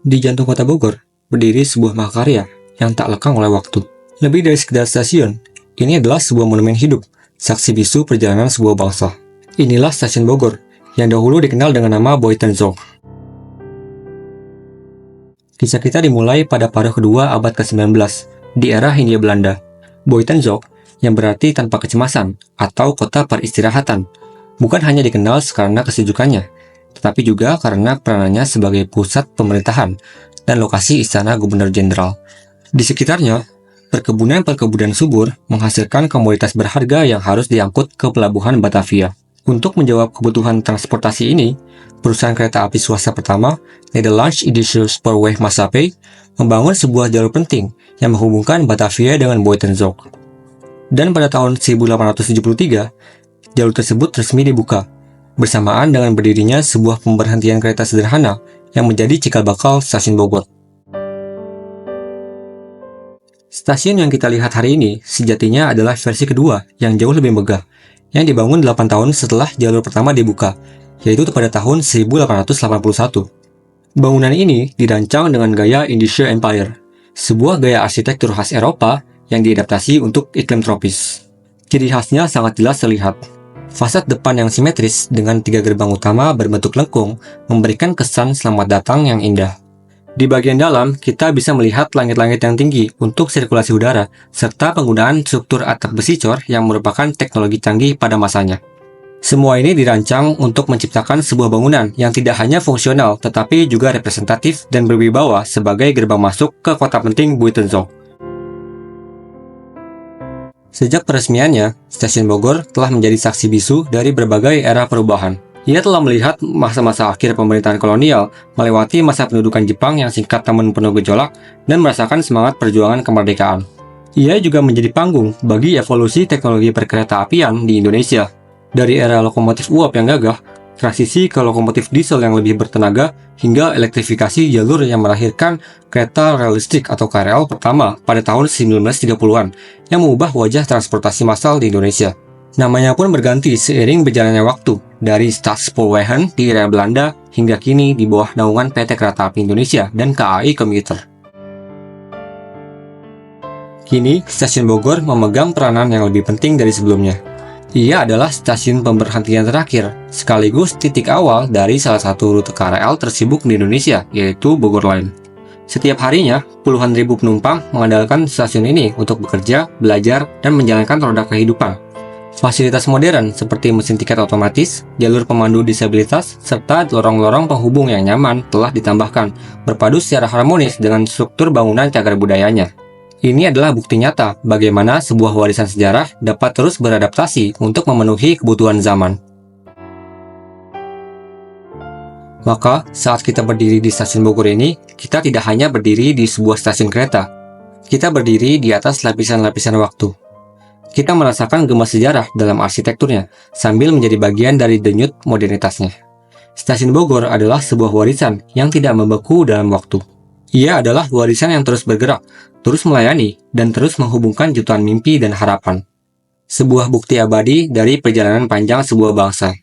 Di jantung kota Bogor, berdiri sebuah mahakarya yang tak lekang oleh waktu. Lebih dari sekedar stasiun, ini adalah sebuah monumen hidup, saksi bisu perjalanan sebuah bangsa. Inilah stasiun Bogor, yang dahulu dikenal dengan nama Buitenzorg. Kisah kita dimulai pada paruh kedua abad ke-19, di era Hindia Belanda. Buitenzorg, yang berarti tanpa kecemasan, atau kota peristirahatan, bukan hanya dikenal karena kesejukannya, tetapi juga karena peranannya sebagai pusat pemerintahan dan lokasi istana gubernur jenderal. Di sekitarnya, perkebunan-perkebunan subur menghasilkan komoditas berharga yang harus diangkut ke pelabuhan Batavia. Untuk menjawab kebutuhan transportasi ini, perusahaan kereta api swasta pertama, Nederlands Indische Spoorwegmaatschappij, membangun sebuah jalur penting yang menghubungkan Batavia dengan Buitenzorg. Dan pada tahun 1873, jalur tersebut resmi dibuka, bersamaan dengan berdirinya sebuah pemberhentian kereta sederhana yang menjadi cikal bakal stasiun Bogor. Stasiun yang kita lihat hari ini sejatinya adalah versi kedua yang jauh lebih megah, yang dibangun 8 tahun setelah jalur pertama dibuka, yaitu pada tahun 1881. Bangunan ini dirancang dengan gaya Indische Empire, sebuah gaya arsitektur khas Eropa yang diadaptasi untuk iklim tropis. Ciri khasnya sangat jelas terlihat. Fasad depan yang simetris dengan 3 gerbang utama berbentuk lengkung memberikan kesan selamat datang yang indah. Di bagian dalam, kita bisa melihat langit-langit yang tinggi untuk sirkulasi udara, serta penggunaan struktur atap besi cor yang merupakan teknologi canggih pada masanya. Semua ini dirancang untuk menciptakan sebuah bangunan yang tidak hanya fungsional, tetapi juga representatif dan berwibawa sebagai gerbang masuk ke kota penting Buitenzorg. Sejak peresmiannya, Stasiun Bogor telah menjadi saksi bisu dari berbagai era perubahan. Ia telah melihat masa-masa akhir pemerintahan kolonial, melewati masa pendudukan Jepang yang singkat namun penuh gejolak, dan merasakan semangat perjuangan kemerdekaan. Ia juga menjadi panggung bagi evolusi teknologi perkereta-apian di Indonesia. Dari era lokomotif uap yang gagah, transisi ke lokomotif diesel yang lebih bertenaga, hingga elektrifikasi jalur yang melahirkan kereta rel listrik atau KRL pertama pada tahun 1930-an yang mengubah wajah transportasi massal di Indonesia. Namanya pun berganti seiring berjalannya waktu, dari Staatspoorwegen di era Belanda hingga kini di bawah naungan PT Kereta Api Indonesia dan KAI Komuter. Kini, Stasiun Bogor memegang peranan yang lebih penting dari sebelumnya. Ia adalah stasiun pemberhentian terakhir, sekaligus titik awal dari salah satu rute KRL tersibuk di Indonesia, yaitu Bogor Line. Setiap harinya, puluhan ribu penumpang mengandalkan stasiun ini untuk bekerja, belajar, dan menjalankan roda kehidupan. Fasilitas modern seperti mesin tiket otomatis, jalur pemandu disabilitas, serta lorong-lorong penghubung yang nyaman telah ditambahkan, berpadu secara harmonis dengan struktur bangunan cagar budayanya. Ini adalah bukti nyata bagaimana sebuah warisan sejarah dapat terus beradaptasi untuk memenuhi kebutuhan zaman. Maka, saat kita berdiri di stasiun Bogor ini, kita tidak hanya berdiri di sebuah stasiun kereta. Kita berdiri di atas lapisan-lapisan waktu. Kita merasakan gema sejarah dalam arsitekturnya, sambil menjadi bagian dari denyut modernitasnya. Stasiun Bogor adalah sebuah warisan yang tidak membeku dalam waktu. Ia adalah warisan yang terus bergerak, terus melayani, dan terus menghubungkan jutaan mimpi dan harapan. Sebuah bukti abadi dari perjalanan panjang sebuah bangsa.